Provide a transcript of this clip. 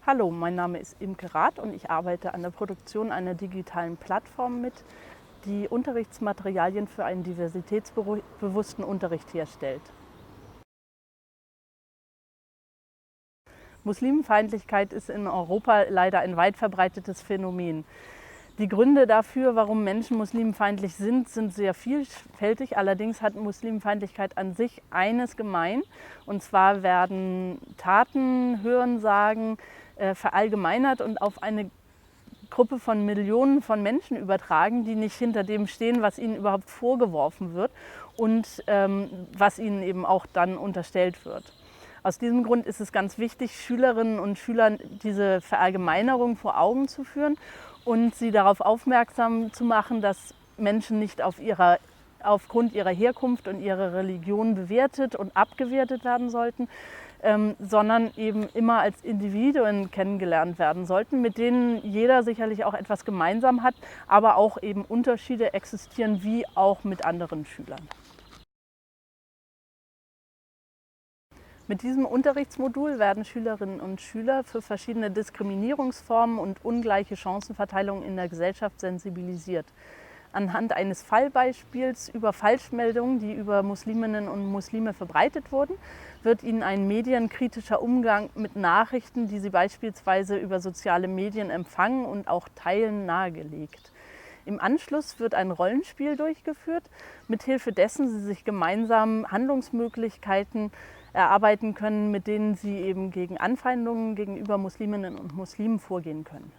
Hallo, mein Name ist Imke Rath und ich arbeite an der Produktion einer digitalen Plattform mit, die Unterrichtsmaterialien für einen diversitätsbewussten Unterricht herstellt. Muslimfeindlichkeit ist in Europa leider ein weit verbreitetes Phänomen. Die Gründe dafür, warum Menschen muslimfeindlich sind sehr vielfältig. Allerdings hat Muslimfeindlichkeit an sich eines gemein. Und zwar werden Taten, Hörensagen verallgemeinert und auf eine Gruppe von Millionen von Menschen übertragen, die nicht hinter dem stehen, was ihnen überhaupt vorgeworfen wird und was ihnen eben auch dann unterstellt wird. Aus diesem Grund ist es ganz wichtig, Schülerinnen und Schülern diese Verallgemeinerung vor Augen zu führen und sie darauf aufmerksam zu machen, dass Menschen nicht aufgrund ihrer Herkunft und ihrer Religion bewertet und abgewertet werden sollten, sondern eben immer als Individuen kennengelernt werden sollten, mit denen jeder sicherlich auch etwas gemeinsam hat, aber auch eben Unterschiede existieren, wie auch mit anderen Schülern. Mit diesem Unterrichtsmodul werden Schülerinnen und Schüler für verschiedene Diskriminierungsformen und ungleiche Chancenverteilung in der Gesellschaft sensibilisiert. Anhand eines Fallbeispiels über Falschmeldungen, die über Musliminnen und Muslime verbreitet wurden, wird ihnen ein medienkritischer Umgang mit Nachrichten, die sie beispielsweise über soziale Medien empfangen und auch teilen, nahegelegt. Im Anschluss wird ein Rollenspiel durchgeführt, mithilfe dessen sie sich gemeinsam Handlungsmöglichkeiten erarbeiten können, mit denen sie eben gegen Anfeindungen gegenüber Musliminnen und Muslimen vorgehen können.